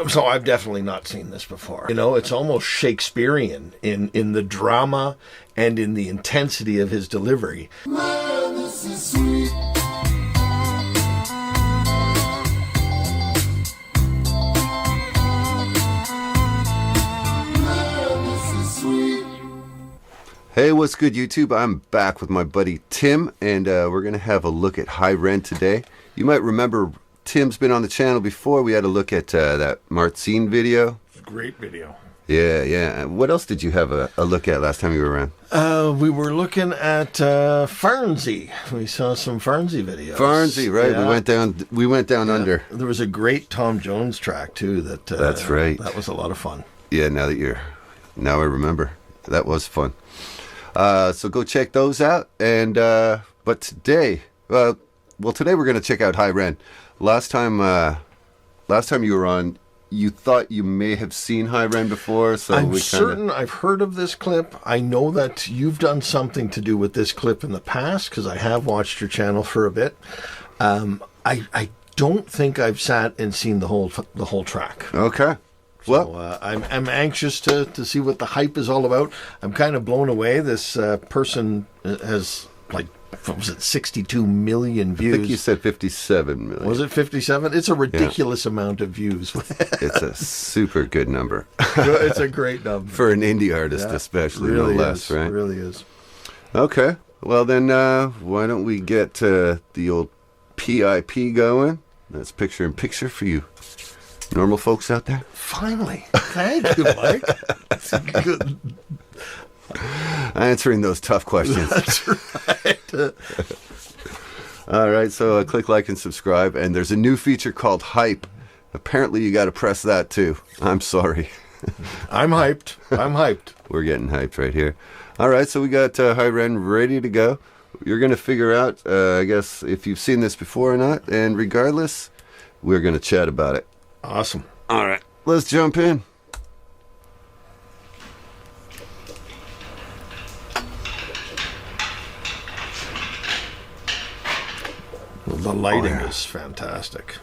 So I've definitely not seen this before. You know, it's almost Shakespearean in the drama and in the intensity of his delivery. Man, this is sweet. Man, this is sweet. Hey, what's good, YouTube? I'm back with my buddy Tim, and we're going to have a look at Hi REN today. You might remember Tim's been on the channel before. We had a look at that Martine video. Great video. Yeah. What else did you have a look at last time you were around? We were looking at Farnsey. We saw some Farnsey videos. Farnsey, right? Yeah. We went down under. There was a great Tom Jones track too. That's right. That was a lot of fun. Yeah. Now I remember. That was fun. So go check those out. And but today, today we're going to check out Hi REN. Last time you were on, you thought you may have seen Hi REN before, so I'm certain I've heard of this clip. I know that you've done something to do with this clip in the past because I have watched your channel for a bit. I don't think I've sat and seen the whole track. Okay. Well, So, I'm anxious to see what the hype is all about. I'm kind of blown away. This person has what was it, 62 million views. I think you said 57 million. Was it 57? It's a ridiculous amount of views. It's a super good number. It's a great number. For an indie artist, especially, really no less, right? It really is. Okay. Well, then, why don't we get the old PIP going? That's picture in picture for you normal folks out there. Finally. Thank you, Mike. That's good. Answering those tough questions. That's right. All right, so click like and subscribe, and there's a new feature called Hype. Apparently you got to press that too. I'm sorry. I'm hyped. We're getting hyped right here. All right, so we got Hi REN ready to go. You're going to figure out, I guess, if you've seen this before or not, and regardless, we're going to chat about it. Awesome. All right, let's jump in. The lighting is fantastic.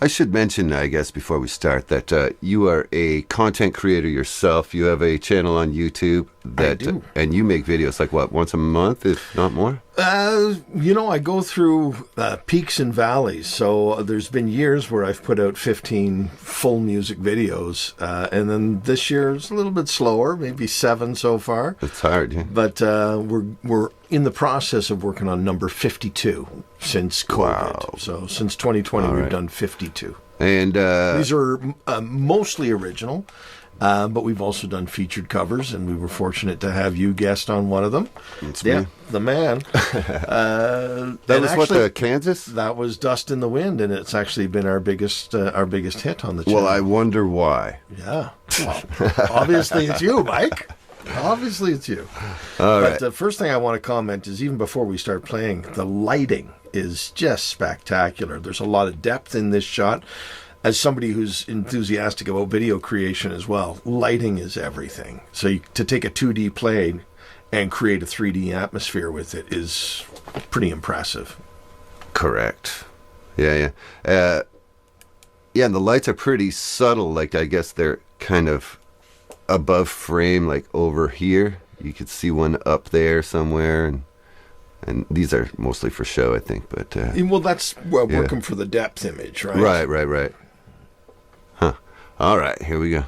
I should mention, I guess, before we start, that you are a content creator yourself. You have a channel on YouTube I do. And you make videos like what, once a month, if not more? I go through peaks and valleys. So there's been years where I've put out 15 full music videos, and then this year it's a little bit slower, maybe 7 so far. It's hard, yeah. But we're in the process of working on number 52 since COVID. Wow. So since 2020, we've done 52. And These are mostly original, but we've also done featured covers, and we were fortunate to have you guest on one of them. It's me. The man. That was actually, the Kansas? That was Dust in the Wind, and it's actually been our biggest hit on the channel. Well, I wonder why. Yeah. Well, obviously it's you, Mike. Obviously it's you. All right. But the first thing I want to comment is, even before we start playing, the lighting is just spectacular. There's a lot of depth in this shot. As somebody who's enthusiastic about video creation as well, lighting is everything. So to take a 2D plane and create a 3D atmosphere with it is pretty impressive. Correct. Yeah. And the lights are pretty subtle. Like, I guess they're kind of above frame, like over here. You could see one up there somewhere, and these are mostly for show, I think. But well, that's working for the depth image, right? Right. Huh. All right, here we go.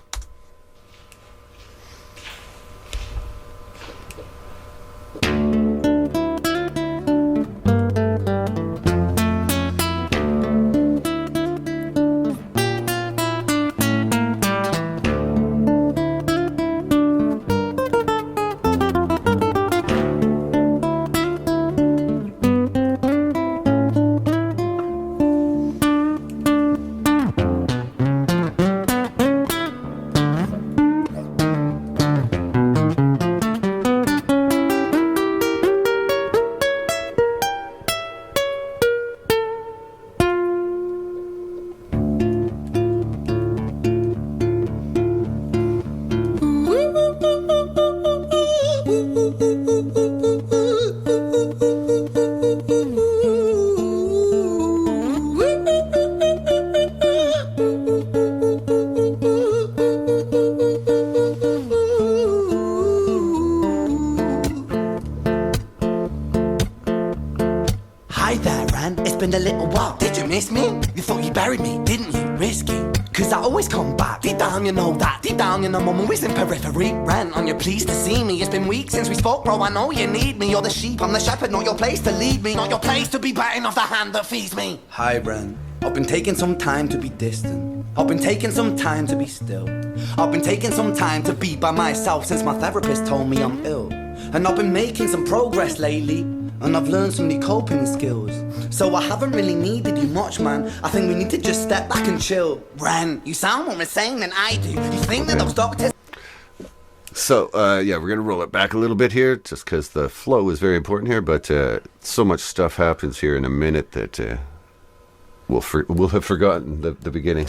miss me? You thought you buried me, didn't you? Risky. Cause I always come back. Deep down you know that. Deep down you know I'm always in periphery. Ren, on your pleased to see me. It's been weeks since we spoke, bro. I know you need me. You're the sheep, I'm the shepherd. Not your place to lead me. Not your place to be biting off the hand that feeds me. Hi Ren, I've been taking some time to be distant. I've been taking some time to be still. I've been taking some time to be by myself since my therapist told me I'm ill. And I've been making some progress lately, and I've learned some new coping skills. So I haven't really needed you much, man. I think we need to just step back and chill. Ren, you sound more insane than I do. You think that those doctors... So, yeah, we're going to roll it back a little bit here, just because the flow is very important here, but so much stuff happens here in a minute that we'll have forgotten the beginning.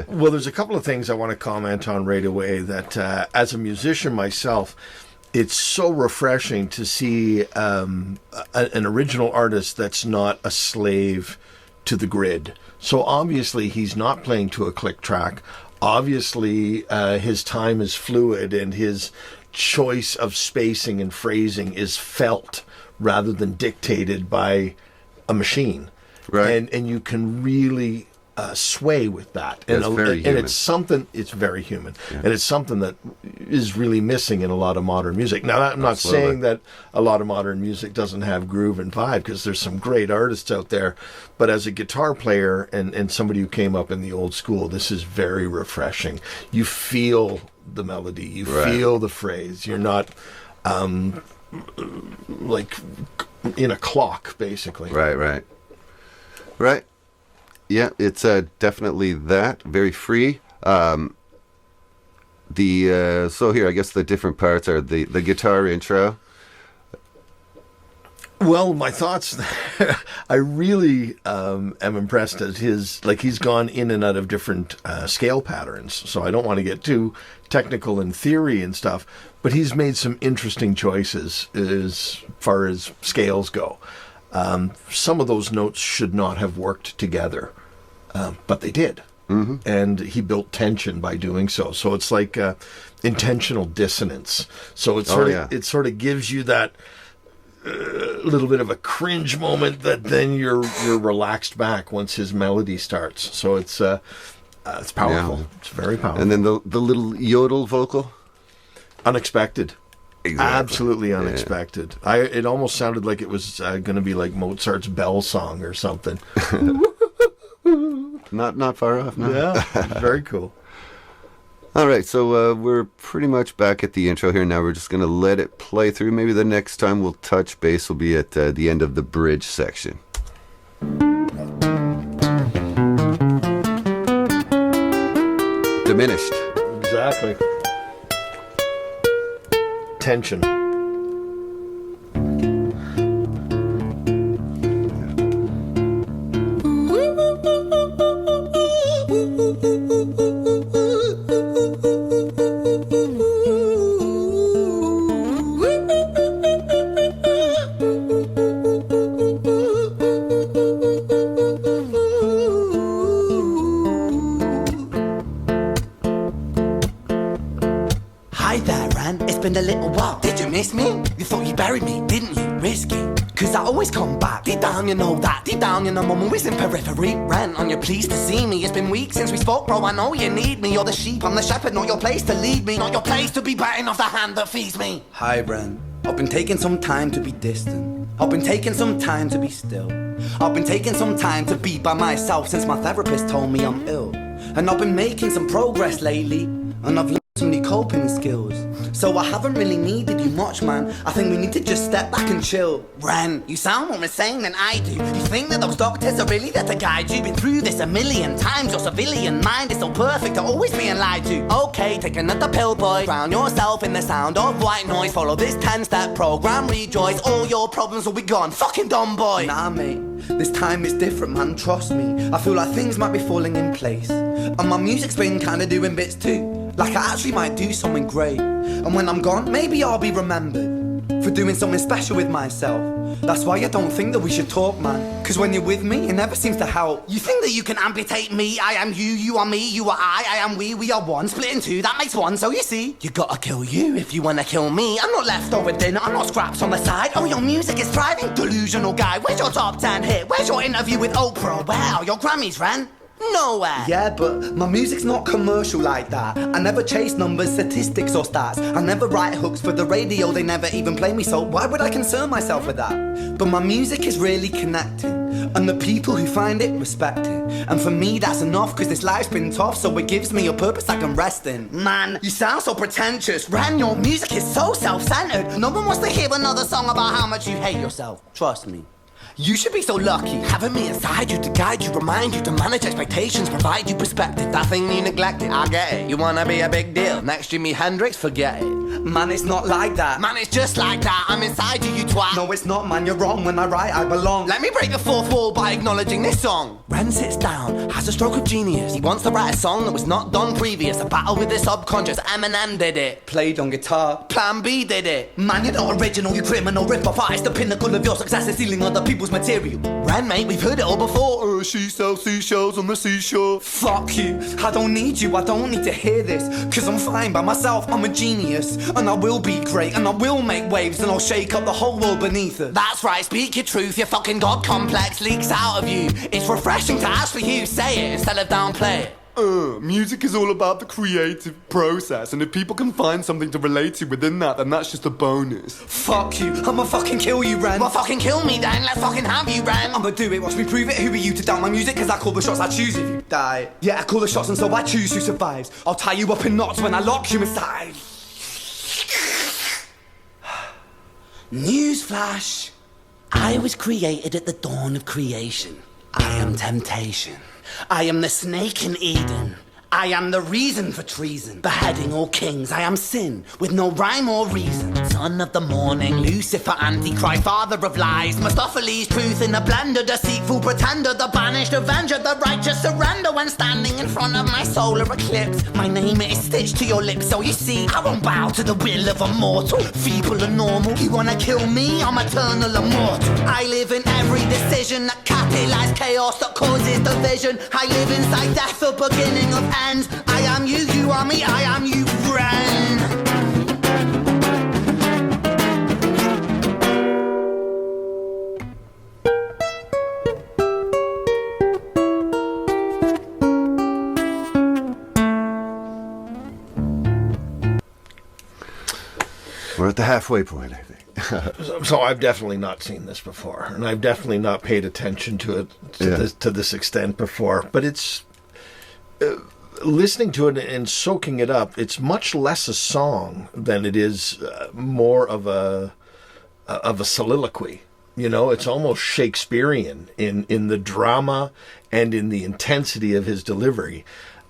Well, there's a couple of things I want to comment on right away that as a musician myself, it's so refreshing to see an original artist that's not a slave to the grid. So obviously he's not playing to a click track. Obviously his time is fluid and his choice of spacing and phrasing is felt rather than dictated by a machine. Right. And you can really sway with that. And it's something, it's very human. Yeah. And it's something that is really missing in a lot of modern music. Now, I'm not saying that a lot of modern music doesn't have groove and vibe, because there's some great artists out there. But as a guitar player and somebody who came up in the old school, this is very refreshing. You feel the melody, you feel the phrase. You're not like in a clock, basically. Right. Yeah, it's definitely that. Very free. So here, I guess the different parts are the guitar intro. Well, my thoughts, I really am impressed at he's gone in and out of different scale patterns. So I don't want to get too technical in theory and stuff, but he's made some interesting choices as far as scales go. Some of those notes should not have worked together, but they did. Mm-hmm. And he built tension by doing so. So it's like intentional dissonance. So it sort of gives you that little bit of a cringe moment that then you're relaxed back once his melody starts. So it's powerful. Yeah. It's very powerful. And then the little yodel vocal, unexpected. Exactly. Absolutely unexpected. Yeah. It almost sounded like it was going to be like Mozart's Bell Song or something. Not far off. No. Yeah, very cool. All right, so we're pretty much back at the intro here now. We're just going to let it play through. Maybe the next time we'll touch base will be at the end of the bridge section. Diminished. Exactly. Tension. Hi there, Ren. It's been a little while. Did you miss me? You thought you buried me, didn't you? Risky. Cause I always come back. Deep down you know that. Deep down you know I'm always in periphery. Ren, on your pleased to see me. It's been weeks since we spoke, bro. I know you need me. You're the sheep, I'm the shepherd. Not your place to lead me. Not your place to be biting off the hand that feeds me. Hi, Ren. I've been taking some time to be distant. I've been taking some time to be still. I've been taking some time to be by myself since my therapist told me I'm ill. And I've been making some progress lately, and I've learned some new coping skills. So I haven't really needed you much, man. I think we need to just step back and chill. Ren, you sound more insane than I do. You think that those doctors are really there to guide you? Been through this a million times. Your civilian mind is so perfect, you're always being lied to. Okay, take another pill, boy. Drown yourself in the sound of white noise. Follow this 10-step program, rejoice. All your problems will be gone. Fucking dumb boy. Nah, mate, this time is different, man. Trust me. I feel like things might be falling in place, and my music's been kinda doing bits too. Like I actually might do something great, and when I'm gone, maybe I'll be remembered for doing something special with myself. That's why I don't think that we should talk, man. Cause when you're with me, it never seems to help. You think that you can amputate me? I am you, you are me, you are I am we are one. Split in two, that makes one. So you see, you gotta kill you if you wanna kill me. I'm not leftover dinner, I'm not scraps on the side. Oh, your music is thriving, delusional guy. Where's your top 10 hit? Where's your interview with Oprah? Wow, your Grammys, Ren? Nowhere. Yeah, but my music's not commercial like that. I never chase numbers, statistics or stats. I never write hooks for the radio, they never even play me, so why would I concern myself with that? But my music is really connecting, and the people who find it respect it. And for me that's enough, cause this life's been tough, so it gives me a purpose I can rest in. Man, you sound so pretentious. Ren, your music is so self-centered. No one wants to hear another song about how much you hate yourself. Trust me. You should be so lucky, having me inside you to guide you, remind you, to manage expectations, provide you perspective. That thing you neglected, I get it. You wanna be a big deal, next Jimi Hendrix, forget it. Man, it's not like that. Man, it's just like that. I'm inside you, you twat. No, it's not, man, you're wrong. When I write, I belong. Let me break the fourth wall by acknowledging this song. Ren sits down, has a stroke of genius. He wants to write a song that was not done previous. A battle with the subconscious, Eminem did it. Played on guitar, Plan B did it. Man, you're not original, you criminal rip-off artist. The pinnacle of your success is stealing other people's material. Ren, mate, we've heard it all before. She sells seashells on the seashore. Fuck you, I don't need you, I don't need to hear this. Cause I'm fine by myself, I'm a genius. And I will be great, and I will make waves, and I'll shake up the whole world beneath it. That's right, speak your truth, your fucking God complex leaks out of you. It's refreshing to actually hear you say it instead of downplay it. Music is all about the creative process, and if people can find something to relate to within that, then that's just a bonus. Fuck you, I'ma fucking kill you, Ren. Well, fucking kill me then, let's fucking have you, Ren. I'ma do it, watch me prove it. Who are you to doubt my music? Cause I call the shots, I choose if you die. Yeah, I call the shots and so I choose who survives. I'll tie you up in knots when I lock you inside. Newsflash, I was created at the dawn of creation. I am temptation. I am the snake in Eden. I am the reason for treason, beheading all kings. I am sin, with no rhyme or reason. Son of the morning, Lucifer, Antichrist, father of lies. Mustopheles, truth in a blender, deceitful pretender, the banished avenger, the righteous surrender. When standing in front of my solar eclipse, my name is stitched to your lips. So you see, I won't bow to the will of a mortal, feeble and normal. You wanna kill me? I'm eternal immortal. I live in every decision that catalyzes chaos, that causes division. I live inside death, the beginning of end. I am you, you are me, I am you, Ren. We're at the halfway point, I think. So I've definitely not seen this before, and I've definitely not paid attention to it to this extent before. But it's listening to it and soaking it up. It's much less a song than it is more of a soliloquy. You know, it's almost Shakespearean in the drama and in the intensity of his delivery.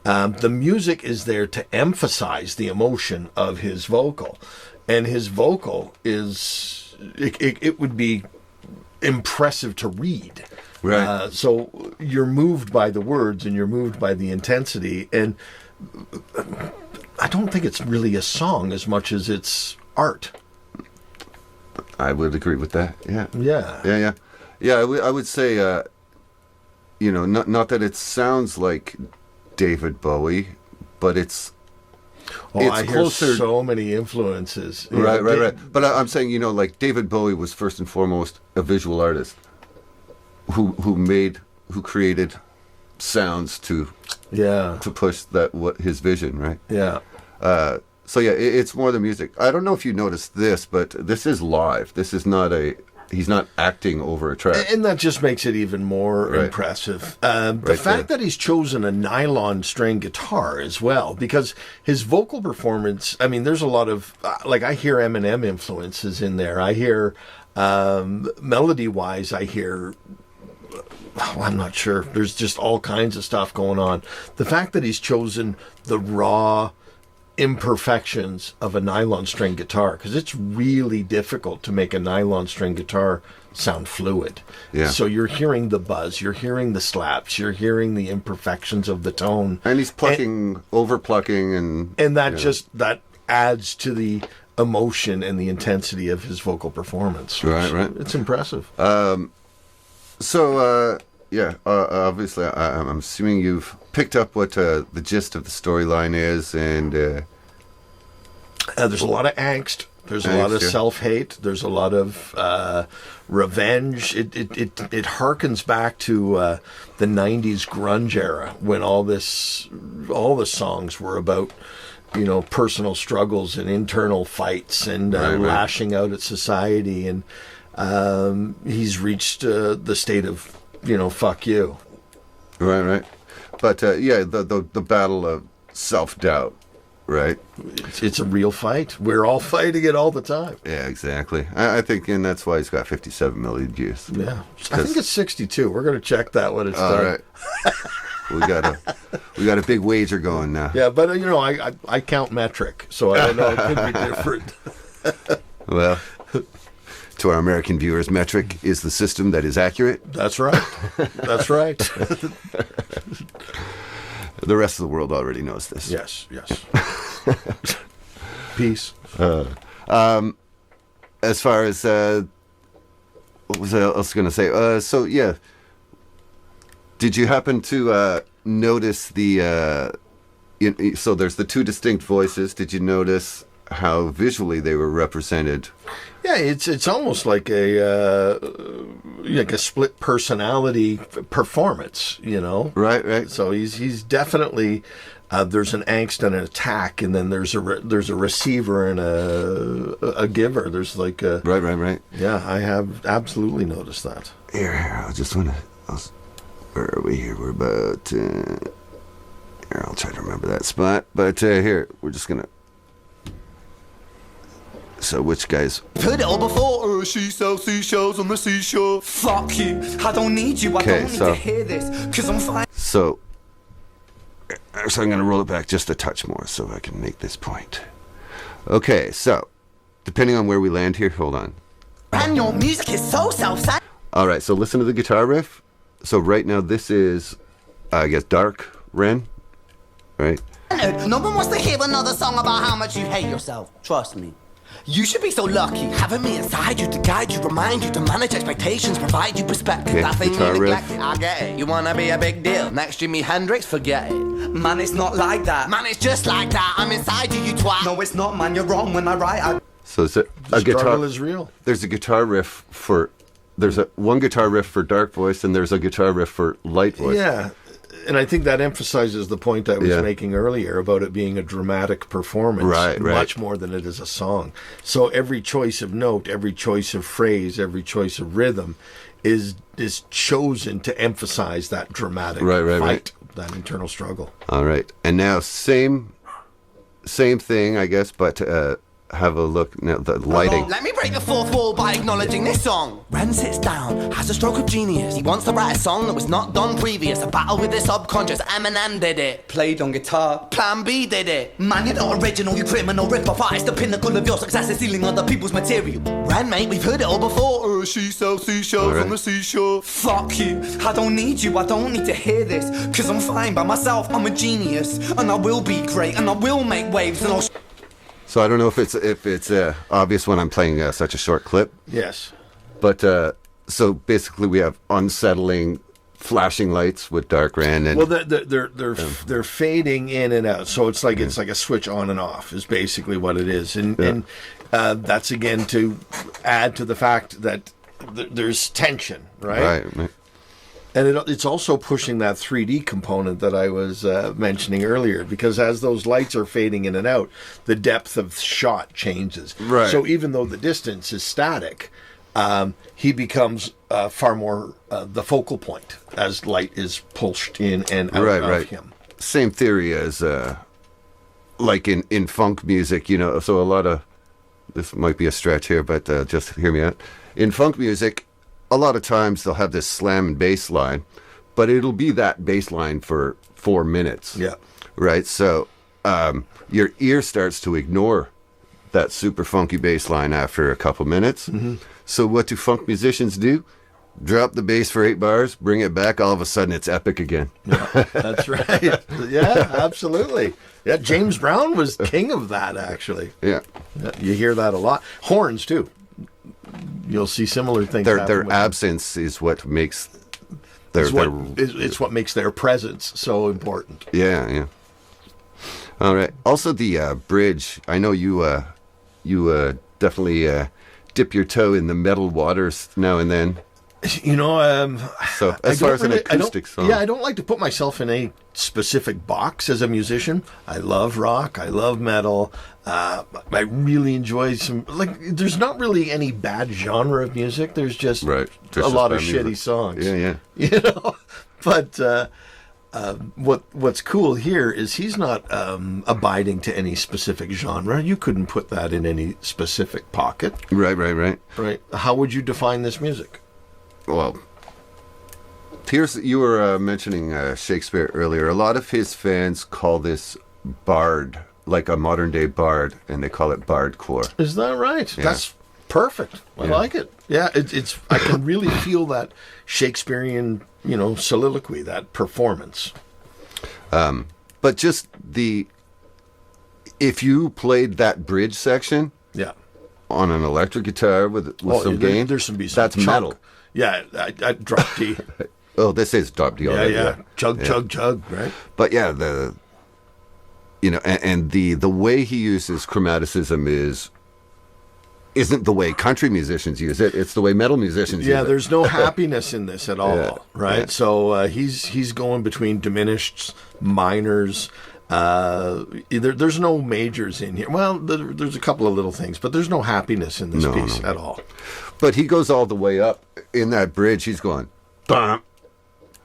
The music is there to emphasize the emotion of his vocal. And his vocal is, it would be impressive to read. Right. So you're moved by the words and you're moved by the intensity. And I don't think it's really a song as much as it's art. I would agree with that. Yeah. Yeah. Yeah, I would say, you know, not that it sounds like David Bowie, but it's I hear closer. So many influences. Right. But I'm saying, you know, like David Bowie was first and foremost a visual artist who created sounds to push his vision, right? Yeah. So yeah, it's more the music. I don't know if you noticed this, but this is live. This is not he's not acting over a track. And that just makes it even more impressive. The fact that he's chosen a nylon string guitar as well, because his vocal performance, I mean, there's a lot of, like, I hear Eminem influences in there. I hear, melody-wise, I hear, I'm not sure. There's just all kinds of stuff going on. The fact that he's chosen the raw imperfections of a nylon string guitar, because it's really difficult to make a nylon string guitar sound fluid. Yeah. So you're hearing the buzz, you're hearing the slaps, you're hearing the imperfections of the tone, and he's plucking, over plucking, and that that adds to the emotion and the intensity of his vocal performance. Right. It's impressive. Obviously, I'm assuming you've picked up what the gist of the storyline is, and there's a lot of angst. There's a lot of self-hate. There's a lot of revenge. It harkens back to the '90s grunge era when all the songs were about, personal struggles and internal fights and lashing out at society. And he's reached the state of, fuck you. Right. But the battle of self-doubt. Right. It's a real fight. We're all fighting it all the time. Yeah, exactly. I think, and that's why he's got 57 million views. Yeah. I think it's 62. We're going to check that when it's done. All right. we got a big wager going now. Yeah, but I count metric, so I don't know. It could be different. Well, to our American viewers, metric is the system that is accurate. That's right. That's right. The rest of the world already knows this. Yes. Peace. As far as what was I else going to say? Did you happen to notice the? So there's the two distinct voices. Did you notice how visually they were represented? Yeah, it's almost like a split personality performance, Right. So he's definitely there's an angst and an attack, and then there's a receiver and a giver. There's like a right. Yeah, I have absolutely noticed that. Here, I just want to. Where are we here? We're about. Here, I'll try to remember that spot. But here, we're just gonna. So which guys? Heard it all before. She sells seashells on the seashore. Fuck you. I don't need you. I don't need to hear this. Cause I'm fine. So I'm going to roll it back just a touch more so I can make this point. Okay, so depending on where we land here, hold on. And your music is so self-centered. All right, so listen to the guitar riff. So right now this is, I guess, dark Ren, right? No one wants to hear another song about how much you hate yourself. Trust me. You should be so lucky, having me inside you to guide you, remind you to manage expectations, provide you perspective. Okay, That thing guitar you riff. neglect, I get it. You wanna be a big deal. Next Jimi Hendrix, forget it. Man, it's not like that. Man, it's just like that. I'm inside you, you twat. No, it's not, man. You're wrong when I write. So is it The a guitar? struggle is real. There's a guitar riff for. There's one guitar riff for dark voice, and there's a guitar riff for light voice. Yeah. And I think that emphasizes the point I was making earlier about it being a dramatic performance, Right. much more than it is a song. So every choice of note, every choice of phrase, every choice of rhythm is chosen to emphasize that dramatic fight, that internal struggle. All right, and now same thing, I guess, but have a look now. The lighting. Let me break the fourth wall by acknowledging this song. Ren sits down, has a stroke of genius. He wants to write a song that was not done previous. A battle with the subconscious. Eminem did it. Played on guitar. Plan B did it. Man, you're not original, you criminal rip-off artist. The pinnacle of your success is stealing other people's material. Ren, mate, we've heard it all before. She sells seashells on the seashore. Fuck you. I don't need you. I don't need to hear this. Cause I'm fine by myself. I'm a genius. And I will be great. And I will make waves. And I'll... So I don't know if it's obvious when I'm playing such a short clip. Yes. But so basically we have unsettling flashing lights with dark Ren, and Well, they're fading in and out, so it's like a switch on and off is basically what it is, and that's again to add to the fact that there's tension, right? Right. And it's also pushing that 3D component that I was mentioning earlier, because as those lights are fading in and out, the depth of shot changes. Right. So even though the distance is static, he becomes far more the focal point as light is pushed in and out of him. Same theory as like in funk music, so a lot of, this might be a stretch here, but just hear me out. In funk music, a lot of times they'll have this slam and bass line, but it'll be that bass line for 4 minutes. Yeah. Right? So your ear starts to ignore that super funky bass line after a couple minutes. Mm-hmm. So what do funk musicians do? drop the bass for 8 bars, bring it back, all of a sudden it's epic again. Yeah, that's right. Yeah, absolutely. Yeah, James Brown was king of that, actually. Yeah. Yeah, you hear that a lot. Horns, too. You'll see similar things. Their absence is what makes it's what makes their presence so important. Yeah, yeah. All right. Also, the bridge. I know you definitely dip your toe in the metal waters now and then. You know, so as far as an acoustic song, I don't like to put myself in a specific box as a musician. I love rock. I love metal. I really enjoy some. Like, there's not really any bad genre of music. There's just a lot of shitty songs. Yeah, yeah. You know, but what's cool here is he's not abiding to any specific genre. You couldn't put that in any specific pocket. Right. How would you define this music? Well, you were mentioning Shakespeare earlier. A lot of his fans call this bard, like a modern day bard, and they call it bardcore. Is that right? Yeah. That's perfect. I like it. Yeah, it's. I can really feel that Shakespearean, soliloquy, that performance. But just if you played that bridge section, on an electric guitar with some gain, there's some that's metal. Yeah, I drop D. Oh, this is drop D already. Yeah. Chug, right? But yeah, the way he uses chromaticism isn't the way country musicians use it. It's the way metal musicians use it. Yeah, there's no happiness in this at all, right? Yeah. So he's going between diminished, minors. There's no majors in here. Well, there's a couple of little things, but there's no happiness in this piece at all. But he goes all the way up in that bridge. He's going, bam,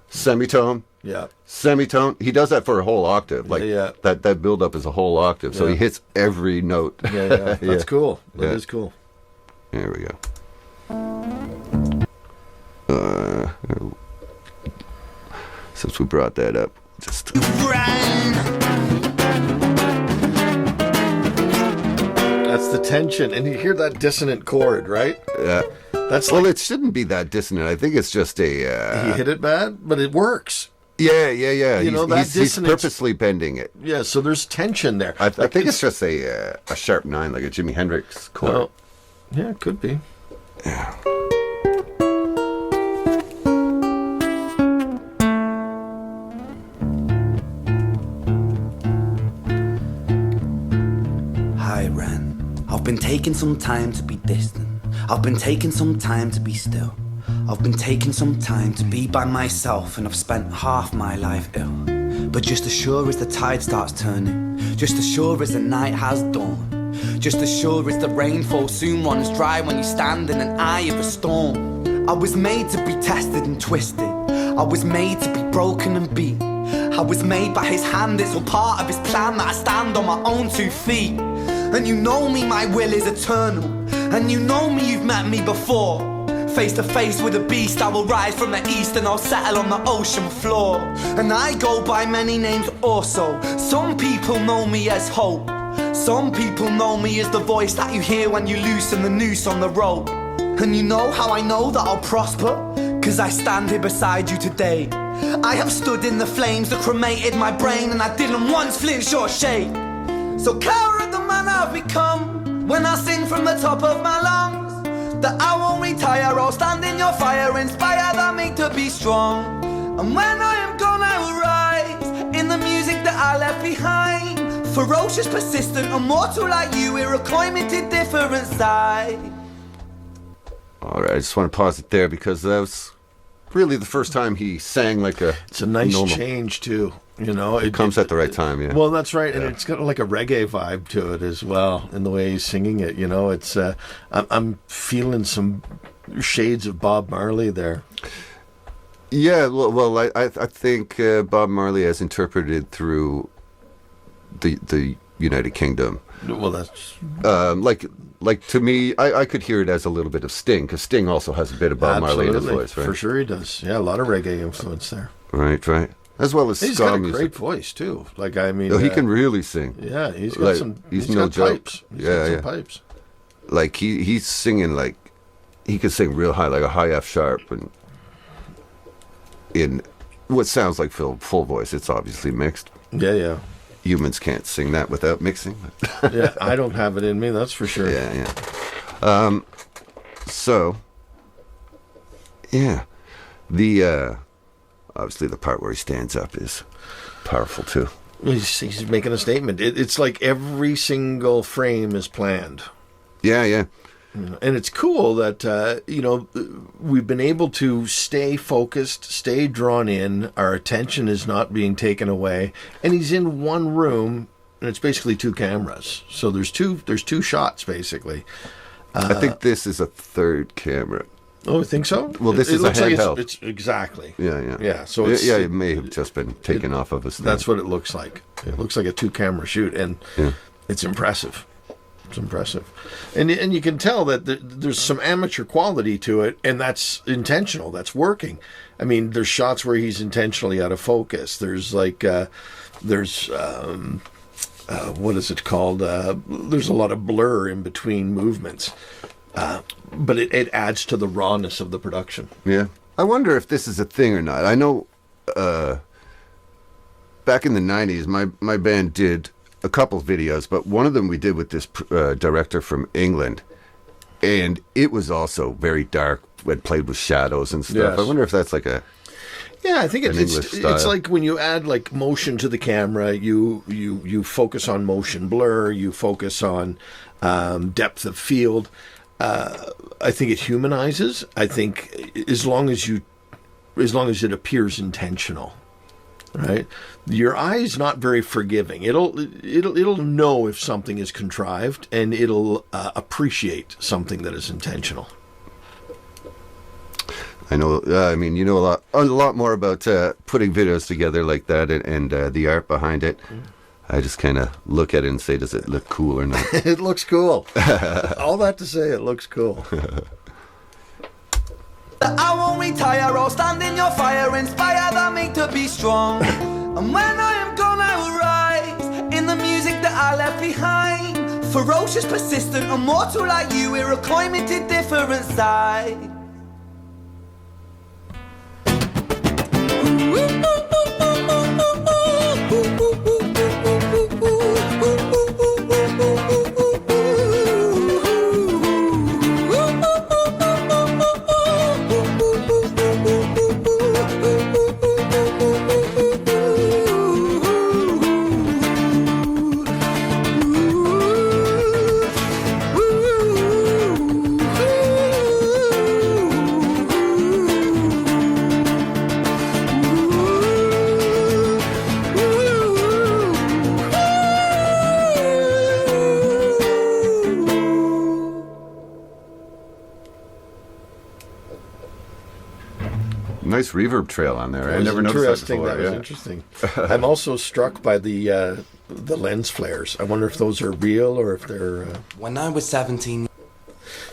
semitone. Yeah. Semitone. He does that for a whole octave. Like that build up is a whole octave. So he hits every note. Yeah. That's cool. That is cool. There we go. Since we brought that up, just that's the tension, and you hear that dissonant chord, right? Yeah. It shouldn't be that dissonant. I think it's just he hit it bad, but it works. Yeah. He's purposely bending it. Yeah, so there's tension there. I think it's just a sharp 9, like a Jimi Hendrix chord. Oh, yeah, it could be. Yeah. Hi REN. I've been taking some time to be distant. I've been taking some time to be still. I've been taking some time to be by myself, and I've spent half my life ill. But just as sure as the tide starts turning, just as sure as the night has dawned, just as sure as the rainfall soon runs dry when you stand in an eye of a storm. I was made to be tested and twisted. I was made to be broken and beat. I was made by his hand, it's all part of his plan that I stand on my own 2 feet. And you know me, my will is eternal. And you know me, you've met me before. Face to face with a beast, I will rise from the east and I'll settle on the ocean floor. And I go by many names also. Some people know me as hope. Some people know me as the voice that you hear when you loosen the noose on the rope. And you know how I know that I'll prosper? 'Cause I stand here beside you today. I have stood in the flames that cremated my brain, and I didn't once flinch or shake. So care of the man I've become when I sing from the top of my lungs, that I won't retire, I'll stand in your fire, inspire that me to be strong. And when I am gone I will rise in the music that I left behind. Ferocious, persistent, immortal like you, we're a to different side. Alright, I just want to pause it there because that was really the first time he sang like a... It's a nice change too. It comes at the right time, yeah. Well, that's right, and it's got like a reggae vibe to it as well, in the way he's singing it. It's I'm feeling some shades of Bob Marley there. Yeah, well, I think Bob Marley as interpreted through the United Kingdom. Well, that's like to me, I could hear it as a little bit of Sting, because Sting also has a bit of Bob Marley in his voice, right? For sure, he does. Yeah, a lot of reggae influence there. Right. As well as he's ska got a music. Great voice too. Like he can really sing. Yeah, he's got some. He's no got joke. Pipes. He's got some pipes. Like he's singing like he could sing real high, like a high F sharp, and in what sounds like full voice. It's obviously mixed. Yeah. Humans can't sing that without mixing. Yeah, I don't have it in me, that's for sure. Yeah. So, yeah, the obviously the part where he stands up is powerful too. He's making a statement. It's like every single frame is planned. Yeah. And it's cool that, we've been able to stay focused, stay drawn in. Our attention is not being taken away. And he's in one room, and it's basically two cameras. So there's two shots, basically. I think this is a third camera. Oh, I think so? Well, this is a handheld. It's exactly. Yeah. Yeah, so it may have just been taken off of us. That's what it looks like. It looks like a two-camera shoot, and it's impressive. It's impressive. And you can tell that there's some amateur quality to it, and that's intentional. That's working. I mean, there's shots where he's intentionally out of focus. There's what is it called? There's a lot of blur in between movements. But it adds to the rawness of the production. Yeah. I wonder if this is a thing or not. I know back in the 90s, my band did a couple of videos, but one of them we did with this director from England, and it was also very dark, and played with shadows and stuff. Yes. I wonder if that's like a... Yeah, I think English it's style. like when you add like motion to the camera, you focus on motion blur, you focus on depth of field. I think it humanizes. I think as long as it appears intentional, right? Your eye's not very forgiving. It'll know if something is contrived, and it'll appreciate something that is intentional. I know. I mean, you know a lot more about putting videos together like that and the art behind it. I just kind of look at it and say, does it look cool or not? It looks cool. All that to say, it looks cool. I won't retire, I'll stand in your fire, inspire the me to be strong. And when I am gone, I will rise in the music that I left behind. Ferocious, persistent, immortal like you, we're a climbing to different side. Nice reverb trail on there. I never noticed that before. That was interesting. I'm also struck by the lens flares. I wonder if those are real or if they're... When I was 17...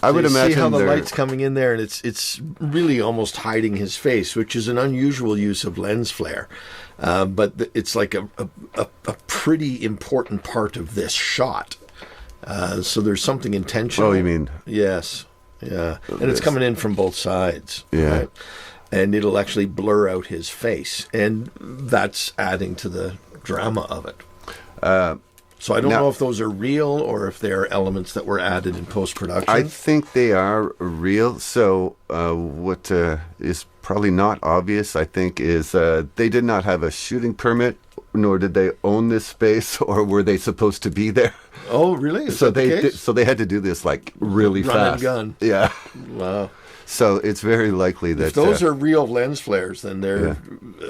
I would imagine see how the light's coming in there, and it's really almost hiding his face, which is an unusual use of lens flare. But it's like a pretty important part of this shot. So there's something intentional. Oh, you mean... Yes. Yeah. And it's coming in from both sides. Yeah. Right? And it'll actually blur out his face, and that's adding to the drama of it. So I don't know if those are real or if they are elements that were added in post-production. I think they are real. So what is probably not obvious, I think, is they did not have a shooting permit, nor did they own this space, or were they supposed to be there? Oh, really? Is so that the they case? So they had to do this like really Run fast. and gun. Yeah. Wow. So it's very likely that If those are real lens flares, then they're... Yeah.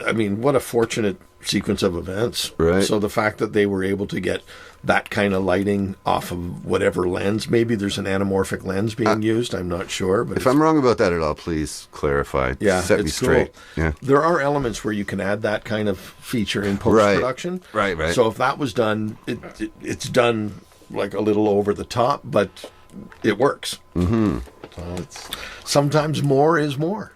I mean, what a fortunate sequence of events. Right. So the fact that they were able to get that kind of lighting off of whatever lens, maybe there's an anamorphic lens being used, I'm not sure. But if I'm wrong about that at all, please clarify. Yeah, Set me it's straight. cool. Yeah. There are elements where you can add that kind of feature in post-production. Right. So if that was done, it's done like a little over the top, but it works. Mm-hmm. So sometimes more is more.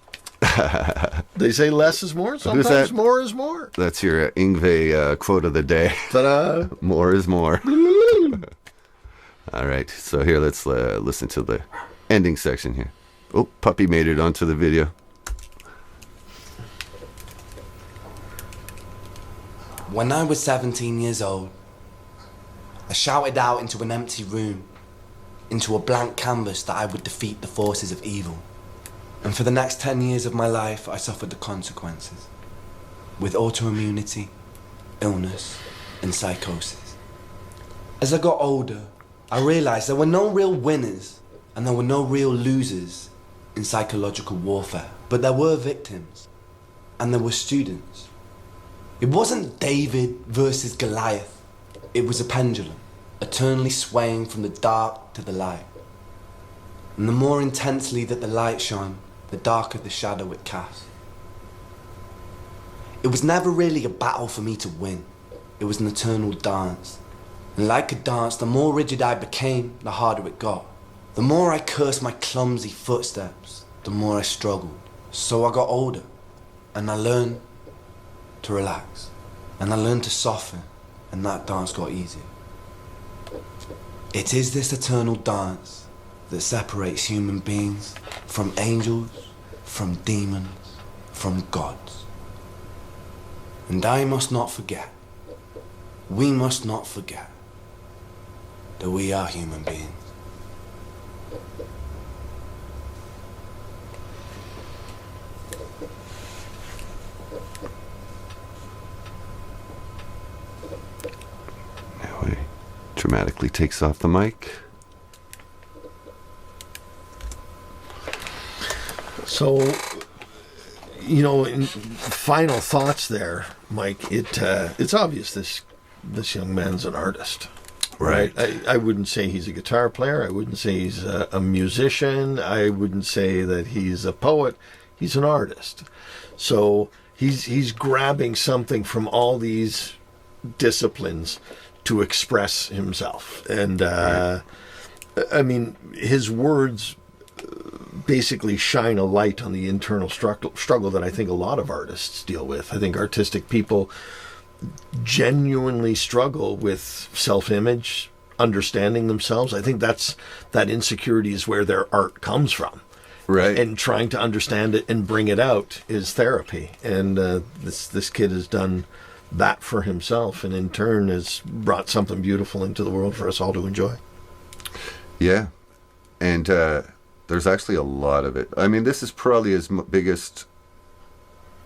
They say less is more. Sometimes more is more. That's your Yngwie quote of the day. Ta-da! More is more. All right. So here, let's listen to the ending section here. Oh, Puppy made it onto the video. When I was 17 years old, I shouted out into an empty room, into a blank canvas, that I would defeat the forces of evil. And for the next 10 years of my life, I suffered the consequences, with autoimmunity, illness, and psychosis. As I got older, I realized there were no real winners and there were no real losers in psychological warfare, but there were victims and there were students. It wasn't David versus Goliath. It was a pendulum, eternally swaying from the dark to the light. And the more intensely that the light shone, the darker the shadow it cast. It was never really a battle for me to win. It was an eternal dance. And like a dance, the more rigid I became, the harder it got. The more I cursed my clumsy footsteps, the more I struggled. So I got older, and I learned to relax, and I learned to soften, and that dance got easier. It is this eternal dance that separates human beings from angels, from demons, from gods. And I must not forget, we must not forget, that we are human beings. Now he dramatically takes off the mic. So, in final thoughts there, Mike, it's obvious this young man's an artist. Right. I wouldn't say he's a guitar player. I wouldn't say he's a musician. I wouldn't say that he's a poet. He's an artist. So he's grabbing something from all these disciplines to express himself. And I mean, his words basically shine a light on the internal struggle that I think a lot of artists deal with. I think artistic people genuinely struggle with self-image, understanding themselves. I think that insecurity is where their art comes from. Right. And trying to understand it and bring it out is therapy. And this kid has done that for himself, and in turn has brought something beautiful into the world for us all to enjoy. Yeah. And there's actually a lot of it. I mean, this is probably his biggest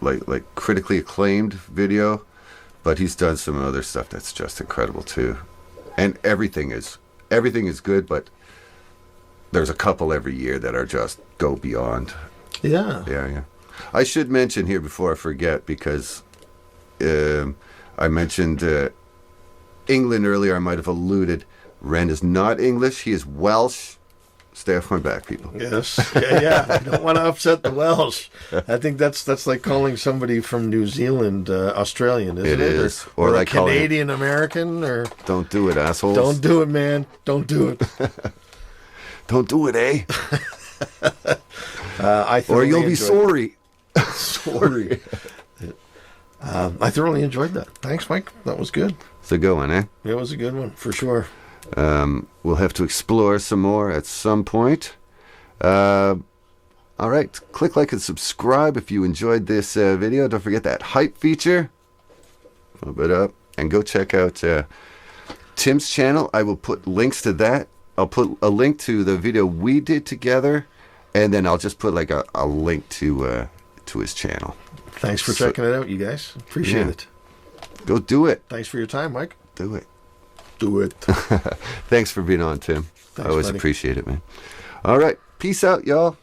like critically acclaimed video. But he's done some other stuff that's just incredible too, and everything is good. But there's a couple every year that are just go beyond. Yeah. I should mention here before I forget, because I mentioned England earlier. I might have alluded. Ren is not English. He is Welsh. Stay off my back, people. Yes. Yeah. I don't want to upset the Welsh. I think that's like calling somebody from New Zealand Australian, isn't it? It is. Or like Canadian American. Or don't do it, assholes. Don't do it, man. Don't do it. Don't do it, eh? Or you'll be sorry. Sorry. I thoroughly enjoyed that. Thanks, Mike. That was good. It's a good one, eh? It was a good one, for sure. We'll have to explore some more at some point. All right, click like and subscribe if you enjoyed this video. Don't forget that hype feature. A little bit up. And go check out Tim's channel. I will put links to that. I'll put a link to the video we did together, and then I'll just put like a link to his channel. Thanks for checking it out, you guys. Appreciate it. Go do it. Thanks for your time, Mike. Do it. Do it. Thanks for being on, Tim. Thanks, I always buddy. appreciate it, man. All right. Peace out, y'all.